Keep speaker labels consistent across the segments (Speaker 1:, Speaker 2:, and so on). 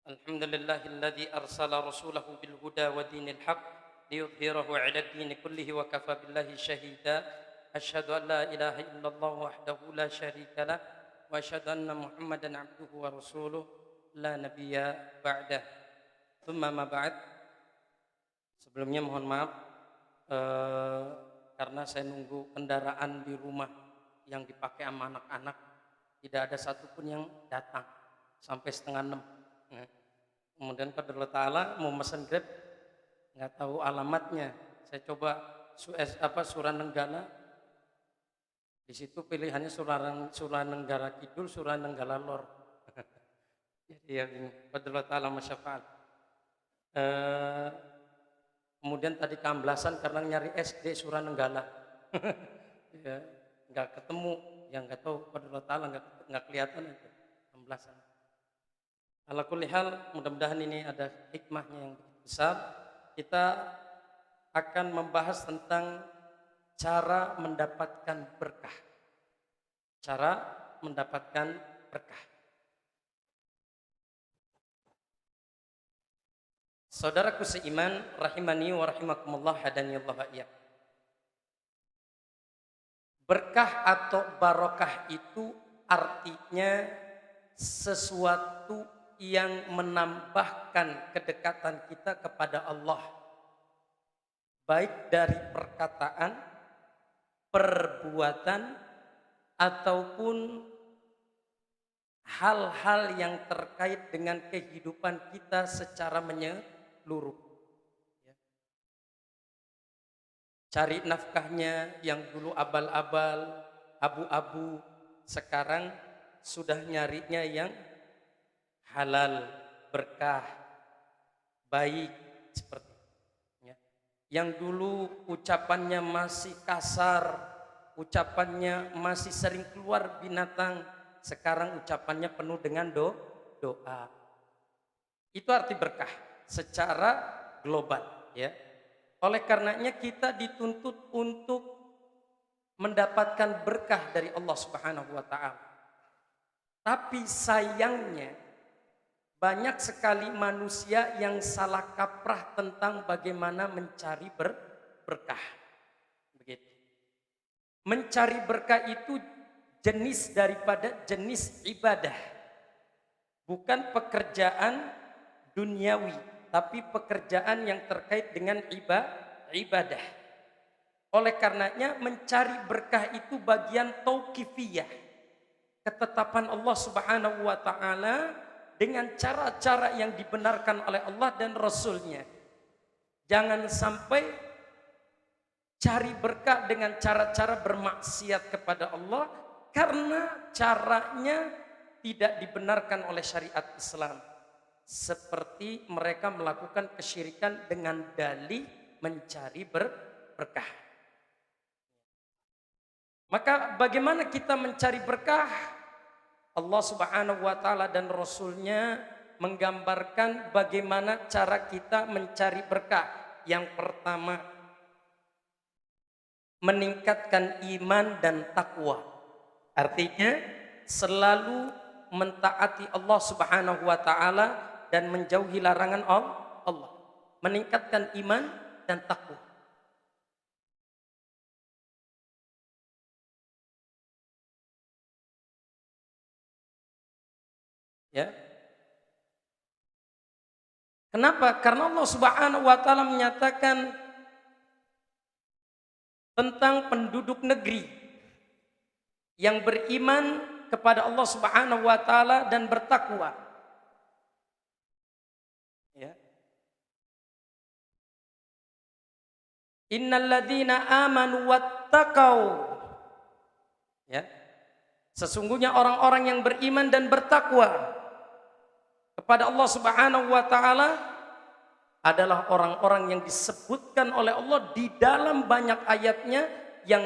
Speaker 1: الحمد لله الذي أرسل رسوله بالهدى ودين الحق ليظهره على الدين كله وكفى بالله شهيدا أشهد أن لا إله إلا الله وحده لا شريك له وأشهد أن محمدا عبده ورسوله لا نبي بعده ثم ما بعد. Sebelumnya mohon maaf karena saya nunggu kendaraan di rumah yang dipakai sama anak-anak, tidak ada satupun yang datang sampai setengah 6. Nah, kemudian qadarullah ta'ala mau mesen Grab, nggak tahu alamatnya. Saya coba Suranenggala, di situ pilihannya Suranenggala Kidul, Suranenggala Lor. Jadi ya ini qadarullah ta'ala masyafa'al. Kemudian tadi keamblasan karena nyari SD Suranenggala. Ya, nggak ketemu, yang nggak tahu qadarullah ta'ala nggak kelihatan itu keamblasan. Ala kulli hal, mudah-mudahan ini ada hikmahnya yang besar. Kita akan membahas tentang cara mendapatkan berkah. Cara mendapatkan berkah. Saudaraku seiman, rahimani wa rahimakumullah, hadani Allah wa iyyakum. Berkah atau barokah itu artinya sesuatu yang menambahkan kedekatan kita kepada Allah, baik dari perkataan, perbuatan, ataupun hal-hal yang terkait dengan kehidupan kita secara menyeluruh. Cari nafkahnya yang dulu abal-abal, abu-abu, sekarang sudah nyarinya yang halal, berkah, baik, seperti ya. Yang dulu ucapannya masih kasar, ucapannya masih sering keluar binatang, sekarang ucapannya penuh dengan doa. Itu arti berkah secara global, ya. Oleh karenanya kita dituntut untuk mendapatkan berkah dari Allah Subhanahu wa taala. Tapi sayangnya banyak sekali manusia yang salah kaprah tentang bagaimana mencari berkah. Begitu. Mencari berkah itu jenis daripada jenis ibadah. Bukan pekerjaan duniawi, tapi pekerjaan yang terkait dengan ibadah. Oleh karenanya mencari berkah itu bagian tauqifiyah. Ketetapan Allah Subhanahu wa taala dengan cara-cara yang dibenarkan oleh Allah dan Rasul-Nya. Jangan sampai cari berkah dengan cara-cara bermaksiat kepada Allah karena caranya tidak dibenarkan oleh syariat Islam. Seperti mereka melakukan kesyirikan dengan dalih mencari berkah. Maka bagaimana kita mencari berkah? Allah Subhanahu wa taala dan Rasul-Nya menggambarkan bagaimana cara kita mencari berkah. Yang pertama, meningkatkan iman dan takwa. Artinya selalu mentaati Allah Subhanahu wa taala dan menjauhi larangan Allah. Meningkatkan iman dan takwa. Ya. Kenapa? Karena Allah Subhanahu wa taala menyatakan tentang penduduk negeri yang beriman kepada Allah Subhanahu wa taala dan bertakwa. Ya. Innalladzina amanu wattaqau. Ya. Sesungguhnya orang-orang yang beriman dan bertakwa kepada Allah Subhanahu wa taala adalah orang-orang yang disebutkan oleh Allah di dalam banyak ayatnya yang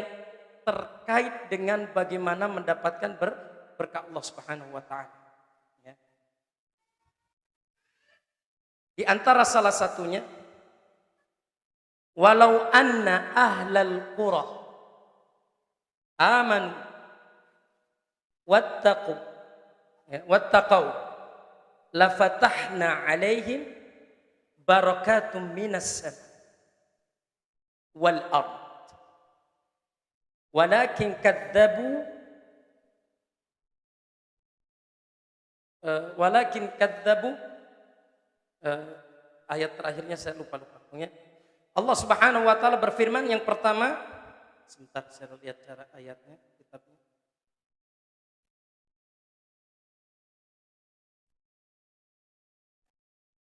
Speaker 1: terkait dengan bagaimana mendapatkan berkah Allah Subhanahu wa taala. Ya. Di antara salah satunya, walau anna ahlal qura amanu wattaqu la fatahna 'alaihim barakatum minas sama wal ard walakin kadzabu ayat terakhirnya saya lupa. Allah Subhanahu wa taala berfirman yang pertama, sebentar saya lihat cara ayatnya kitabnya.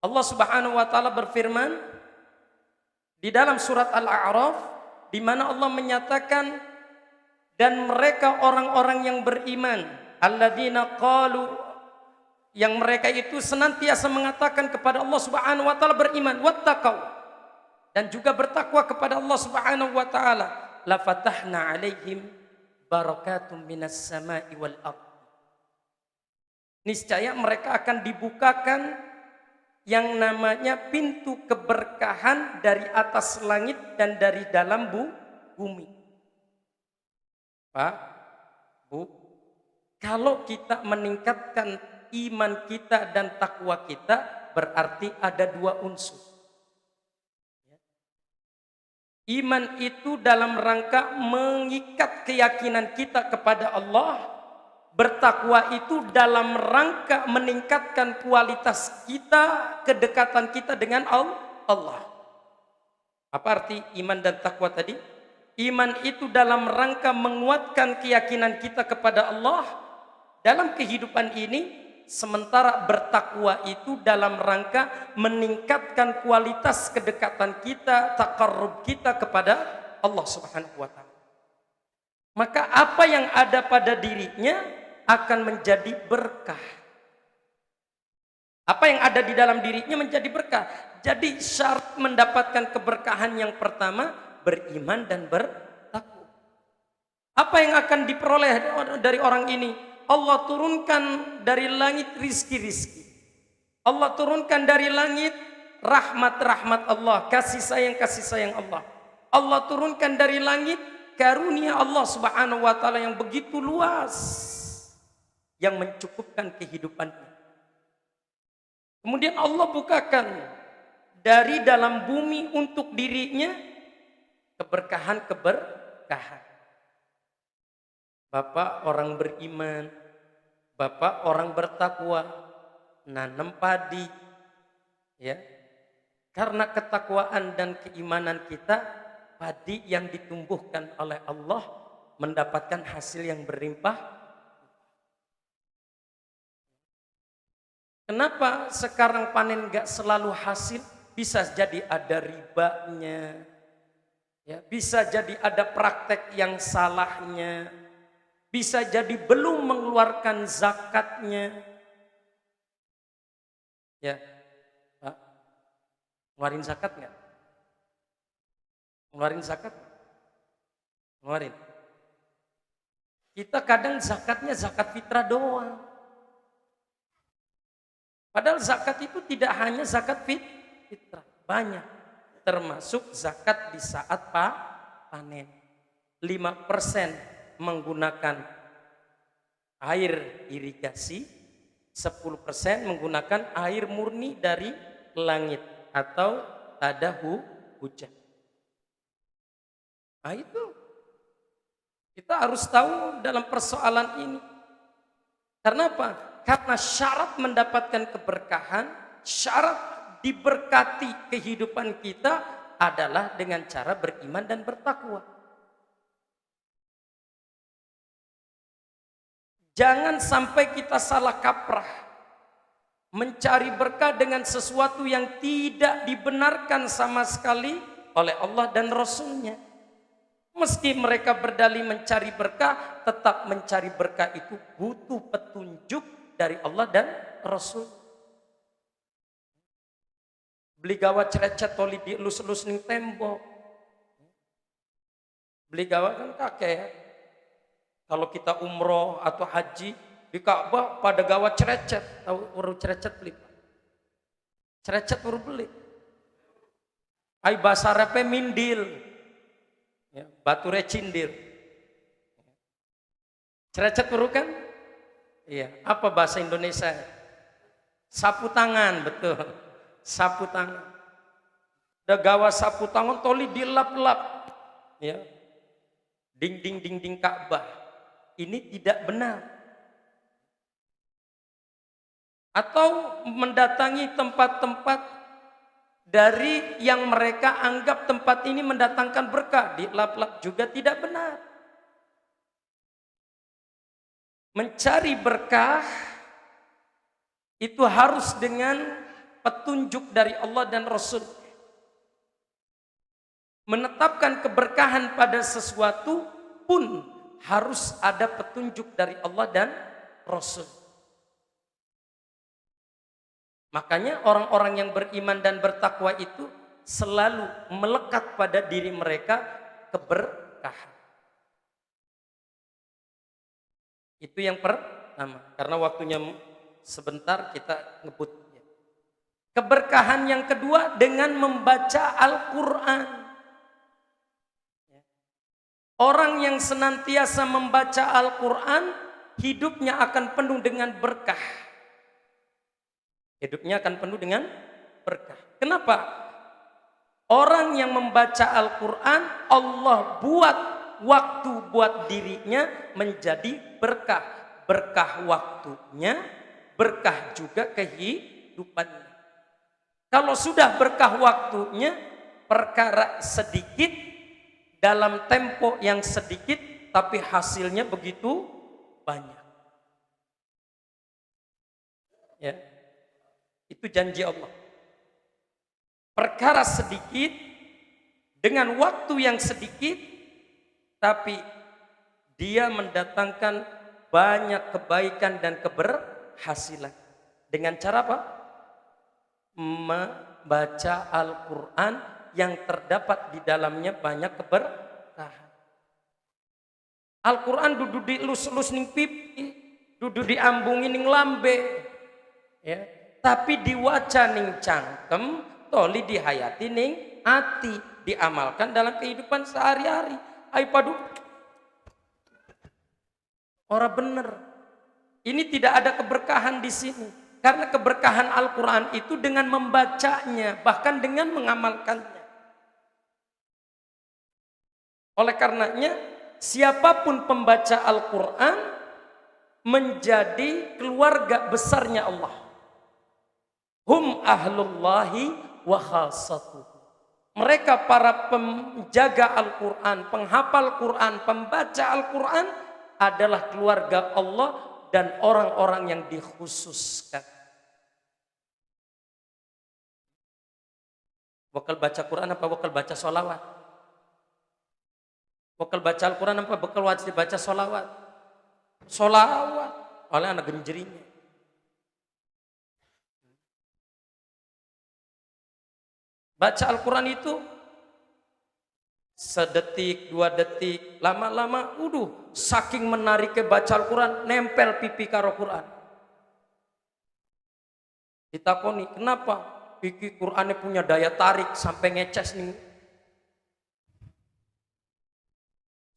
Speaker 1: Allah Subhanahu wa taala berfirman di dalam surat Al-A'raf di mana Allah menyatakan dan mereka orang-orang yang beriman alladzina qalu, yang mereka itu senantiasa mengatakan kepada Allah Subhanahu wa taala beriman, wattaqau, dan juga bertakwa kepada Allah Subhanahu wa taala, la fatahna 'alaihim barakatum minas sama'i wal ard. Niscaya mereka akan dibukakan yang namanya pintu keberkahan dari atas langit dan dari dalam bumi. Pak, Bu, kalau kita meningkatkan iman kita dan takwa kita, berarti ada dua unsur. Iman itu dalam rangka mengikat keyakinan kita kepada Allah. Bertakwa itu dalam rangka meningkatkan kualitas kita, kedekatan kita dengan Allah. Apa arti iman dan takwa tadi? Iman itu dalam rangka menguatkan keyakinan kita kepada Allah dalam kehidupan ini, sementara bertakwa itu dalam rangka meningkatkan kualitas kedekatan kita, taqarrub kita kepada Allah Subhanahu wa taala. Maka apa yang ada pada dirinya akan menjadi berkah. Apa yang ada di dalam dirinya menjadi berkah. Jadi syarat mendapatkan keberkahan yang pertama, beriman dan bertakwa. Apa yang akan diperoleh dari orang ini? Allah turunkan dari langit rizki-rizki. Allah turunkan dari langit rahmat-rahmat Allah, kasih sayang Allah. Allah turunkan dari langit karunia Allah Subhanahu wa taala yang begitu luas, yang mencukupkan kehidupannya. Kemudian Allah bukakan dari dalam bumi untuk dirinya keberkahan. Bapak orang beriman, bapak orang bertakwa, nanam padi, ya. Karena ketakwaan dan keimanan kita, padi yang ditumbuhkan oleh Allah mendapatkan hasil yang berlimpah. Kenapa sekarang panen gak selalu hasil? Bisa jadi ada ribanya, ya, bisa jadi ada praktek yang salahnya, bisa jadi belum mengeluarkan zakatnya. Ya, Pak, ngeluarin zakat nggak? Ngeluarin zakat? Ngeluarin. Kita kadang zakatnya zakat fitrah doang. Padahal zakat itu tidak hanya zakat fitrah, banyak. Termasuk zakat di saat panen. 5% menggunakan air irigasi, 10% menggunakan air murni dari langit atau ada hujan. Nah itu kita harus tahu dalam persoalan ini. Karena apa? Karena syarat mendapatkan keberkahan, syarat diberkati kehidupan kita adalah dengan cara beriman dan bertakwa. Jangan sampai kita salah kaprah mencari berkah dengan sesuatu yang tidak dibenarkan sama sekali oleh Allah dan Rasul-Nya. Meski mereka berdalih mencari berkah, tetap mencari berkah itu butuh petunjuk dari Allah dan Rasul. Beli gawat cerecet toli dielus-elus ning tembok. Beli gawat kan kakek. Kalau kita umroh atau haji di Ka'bah pada gawat cerecet, tahu urut cerecet beli. Cerecet urut beli. Ai bahasa Arabnya mindil. Ya, bature cindir. Cerecet urut kan? Iya, apa bahasa Indonesia? Sapu tangan, betul. Sapu tangan. Udah gawa sapu tangan, toli dilap-lap. Ya. Dinding-dinding Ka'bah. Ini tidak benar. Atau mendatangi tempat-tempat dari yang mereka anggap tempat ini mendatangkan berkah, dilap-lap juga tidak benar. Mencari berkah itu harus dengan petunjuk dari Allah dan Rasul. Menetapkan keberkahan pada sesuatu pun harus ada petunjuk dari Allah dan Rasul. Makanya orang-orang yang beriman dan bertakwa itu selalu melekat pada diri mereka keberkahan. Itu yang pertama. Karena waktunya sebentar kita ngebut. Keberkahan yang kedua dengan membaca Al-Quran. Orang yang senantiasa membaca Al-Quran, hidupnya akan penuh dengan berkah. Hidupnya akan penuh dengan berkah. Kenapa? Orang yang membaca Al-Quran, Allah buat waktu buat dirinya menjadi berkah. Berkah waktunya, berkah juga kehidupannya. Kalau sudah berkah waktunya, perkara sedikit, dalam tempo yang sedikit, tapi hasilnya begitu banyak. Ya. Itu janji Allah. Perkara sedikit dengan waktu yang sedikit, tapi dia mendatangkan banyak kebaikan dan keberhasilan. Dengan cara apa? Membaca Al-Quran yang terdapat di dalamnya banyak keberkahan. Al-Quran duduk di lus-lus ning pipi, duduk diambungi ning lambe, ya. Tapi diwaca ning cangkem, toli dihayati ning ati, diamalkan dalam kehidupan sehari-hari. Ai padu ora bener. Ini tidak ada keberkahan di sini. Karena keberkahan Al-Quran itu dengan membacanya, bahkan dengan mengamalkannya. Oleh karenanya, siapapun pembaca Al-Quran menjadi keluarga besarnya Allah. Hum ahlullahi wa khassatuh. Mereka para penjaga Al-Quran, penghafal Quran, pembaca Al-Quran adalah keluarga Allah dan orang-orang yang dikhususkan. Bakal baca Quran apa bakal baca sholawat? Bakal baca Al-Quran apa bakal wajib baca sholawat? Sholawat oleh anak genjerinya. Baca Al-Quran itu sedetik, 2 detik, lama-lama saking menariknya baca Al-Quran, nempel pipi karo Quran. Ditakoni, kenapa? Pipi Qurannya punya daya tarik sampai ngeces nih.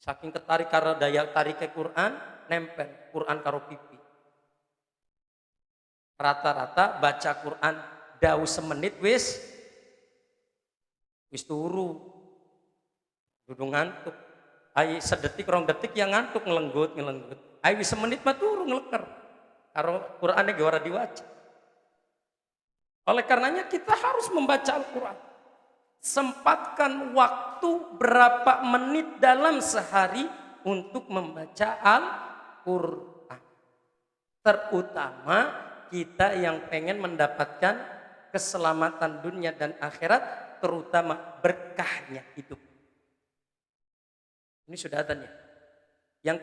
Speaker 1: Saking ketarik karena daya tariknya Quran, nempel Quran karo pipi. Rata-rata baca Quran dawu semenit wis turu. Dudu ngantuk. Ai sedetik rong detik yang ngantuk ngelenggut. Ai wis semenit mah turu ngeleker. Karo Qur'ane ge ora diwaca. Oleh karenanya kita harus membaca Al-Qur'an. Sempatkan waktu berapa menit dalam sehari untuk membaca Al-Quran. Terutama kita yang pengen mendapatkan keselamatan dunia dan akhirat, terutama berkahnya hidup. Ini sudah ada nih. Yang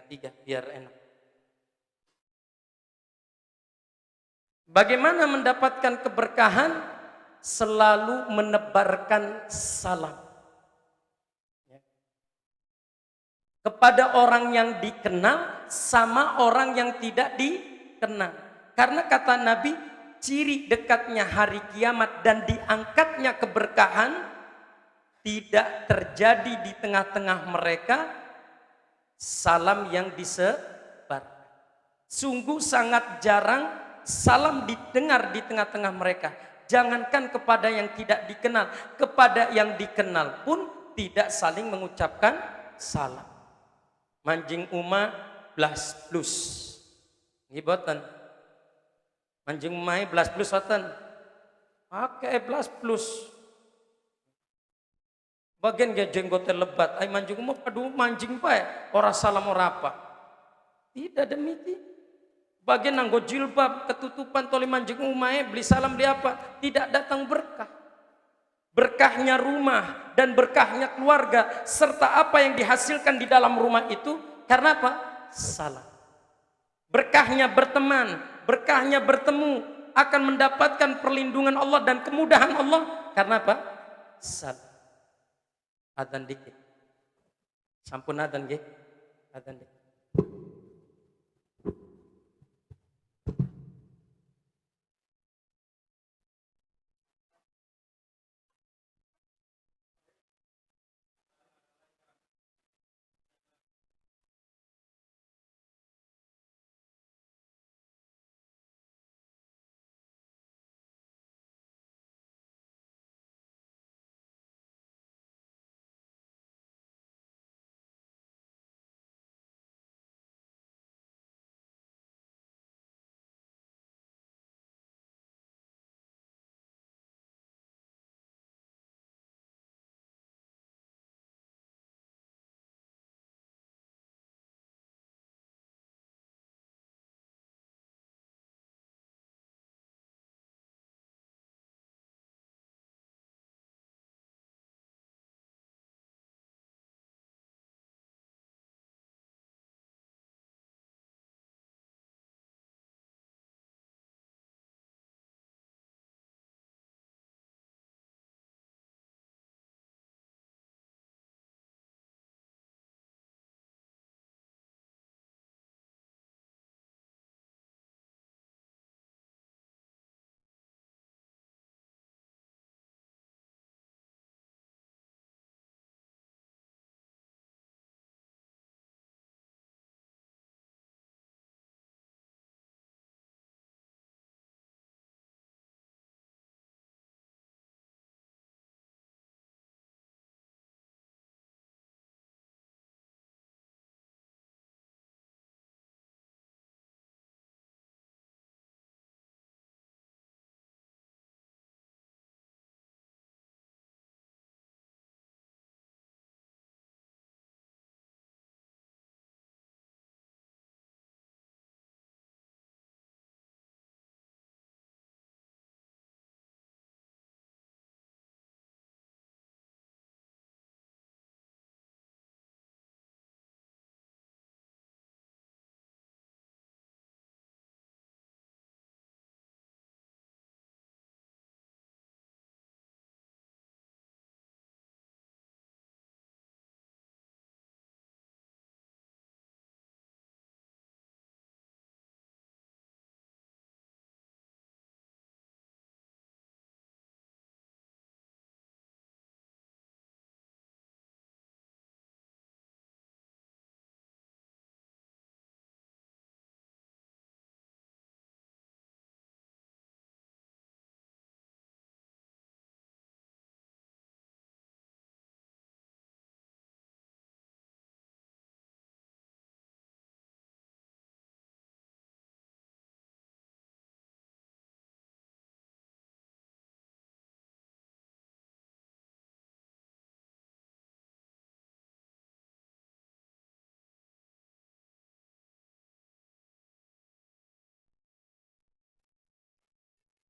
Speaker 1: ketiga biar enak. Bagaimana mendapatkan keberkahan? Selalu menebarkan salam kepada orang yang dikenal sama orang yang tidak dikenal. Karena kata Nabi, ciri dekatnya hari kiamat dan diangkatnya keberkahan tidak terjadi di tengah-tengah mereka salam yang disebar. Sungguh sangat jarang salam didengar di tengah-tengah mereka. Jangankan kepada yang tidak dikenal, kepada yang dikenal pun tidak saling mengucapkan salam. Manjing uma blas plus. Ngiboten. Manjing umai blas plus wonten. Pakai blas plus. Bagian ge jenggote lebat, ai manjing uma aduh manjing pae, ora salam ora apa. Tidak demikian. Bagian nanggo jilbab, ketutupan toli manjing umai, beli salam beli apa? Tidak datang berkah. Berkahnya rumah dan berkahnya keluarga serta apa yang dihasilkan di dalam rumah itu karena apa? Salam. Berkahnya berteman, berkahnya bertemu akan mendapatkan perlindungan Allah dan kemudahan Allah karena apa? Salam. Adzan dikit. Sampun adzan nggih. Adzan dikit.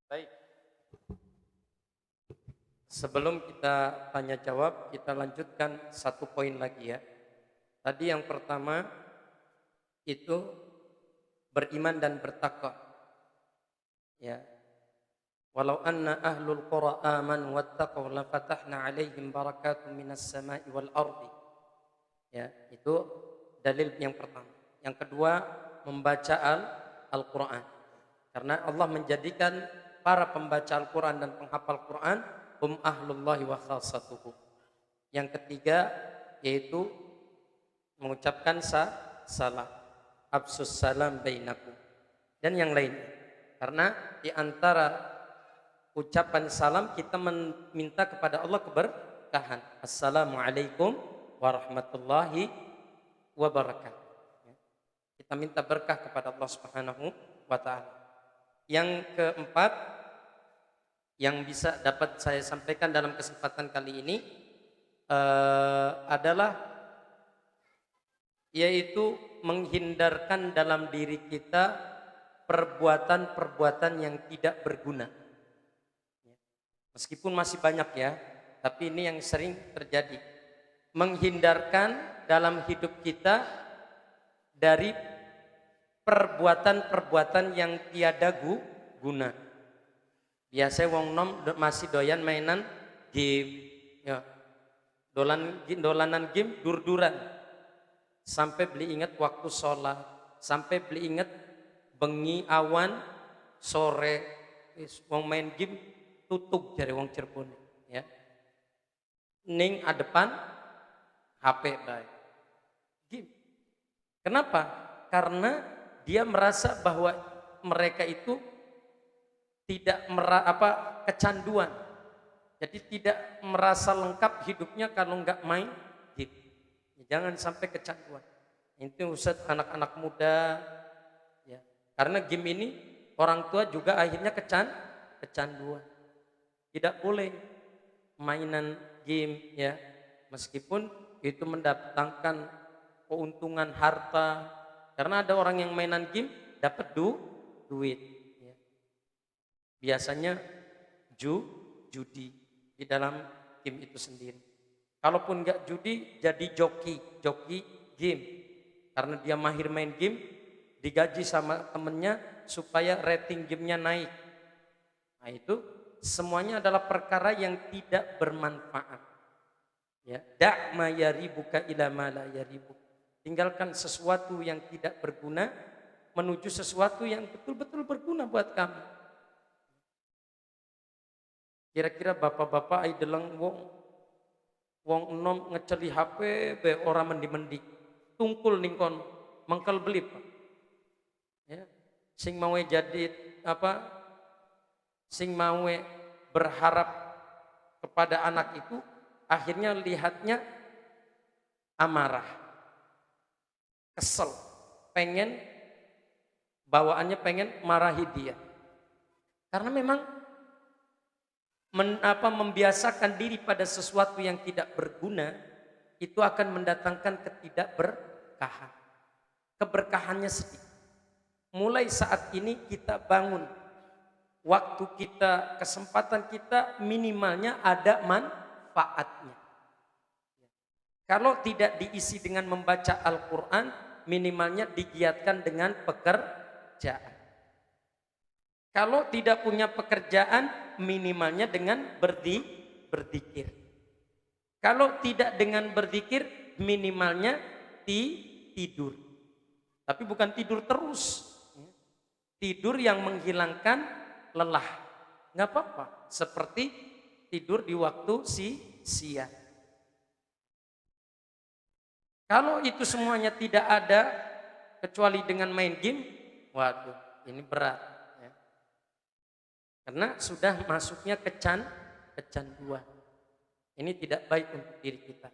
Speaker 1: Baik. Sebelum kita tanya jawab, kita lanjutkan satu poin lagi ya. Tadi yang pertama itu beriman dan bertakwa. Ya. Walau anna ahlul qura amanu wattaqaw la fatahna 'alaihim barakatun minas sama'i wal ardi. Ya, itu dalil yang pertama. Yang kedua, membaca Al-Qur'an. Karena Allah menjadikan para pembaca Al-Quran dan penghafal Quran hum ahlullahi wa khassatuhu. Yang ketiga yaitu mengucapkan salam, absus salam bainakum, dan yang lainnya. Karena di antara ucapan salam kita meminta kepada Allah keberkahan. Assalamualaikum warahmatullahi wabarakatuh. Kita minta berkah kepada Allah Subhanahu wa taala. Yang keempat yang bisa dapat saya sampaikan dalam kesempatan kali ini adalah yaitu menghindarkan dalam diri kita perbuatan-perbuatan yang tidak berguna. Meskipun masih banyak ya, tapi ini yang sering terjadi. Menghindarkan dalam hidup kita dari perbuatan-perbuatan yang tiada guna. Biasanya wong nom masih doyan mainan game, ya. Dolanan game dur-duran. Sampai beli ingat waktu sholat, sampai beli ingat bengi awan sore wong main game tutup jari wong Cirebon ya. Ning adepan HP baik. Game. Kenapa? Karena dia merasa bahwa mereka itu tidak kecanduan. Jadi tidak merasa lengkap hidupnya kalau nggak main game. Jangan sampai kecanduan. Itu Ustaz anak-anak muda ya. Karena game ini orang tua juga akhirnya kecanduan. Tidak boleh mainan game ya. Meskipun itu mendatangkan keuntungan harta. Karena ada orang yang mainan game dapat duit ya. Biasanya judi di dalam game itu sendiri. Kalaupun nggak judi jadi joki game. Karena dia mahir main game, digaji sama temennya supaya rating gamenya naik. Nah itu semuanya adalah perkara yang tidak bermanfaat. Ya, da' ma yaribuka ila ma la yaribuk. Tinggalkan sesuatu yang tidak berguna menuju sesuatu yang betul-betul berguna buat kamu. Kira-kira bapak-bapak ai deleng wong enom ngeceli HP be ora mendi-mendi. Tungkul ningkon mengkel beli Pak. Ya. Sing mau jadi sing mau berharap kepada anak itu akhirnya lihatnya amarah, kesel, pengen bawaannya pengen marahi dia. Karena memang membiasakan diri pada sesuatu yang tidak berguna itu akan mendatangkan ketidakberkahan. Keberkahannya sedikit. Mulai saat ini kita bangun, waktu kita, kesempatan kita minimalnya ada manfaatnya. Kalau tidak diisi dengan membaca Al-Quran, minimalnya digiatkan dengan pekerjaan. Kalau tidak punya pekerjaan, minimalnya dengan berzikir. Kalau tidak dengan berzikir, minimalnya tidur. Tapi bukan tidur terus. Tidur yang menghilangkan lelah. Nggak apa-apa. Seperti tidur di waktu siang. Kalau itu semuanya tidak ada, kecuali dengan main game, waduh, ini berat. Ya. Karena sudah masuknya kecanduan. Ini tidak baik untuk diri kita.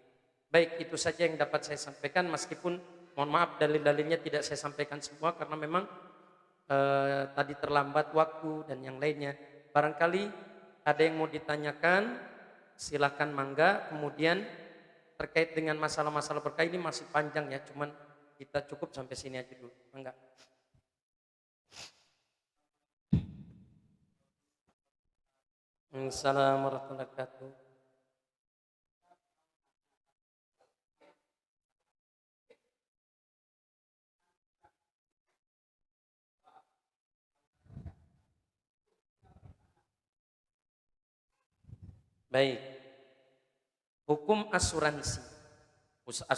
Speaker 1: Baik, itu saja yang dapat saya sampaikan. Meskipun mohon maaf dalil-dalilnya tidak saya sampaikan semua karena memang tadi terlambat waktu dan yang lainnya. Barangkali ada yang mau ditanyakan, silakan mangga. Kemudian terkait dengan masalah-masalah berkah ini masih panjang ya, cuman kita cukup sampai sini aja dulu. Mangga. Assalamualaikum warahmatullahi wabarakatuh. Baik. Hukum asuransi.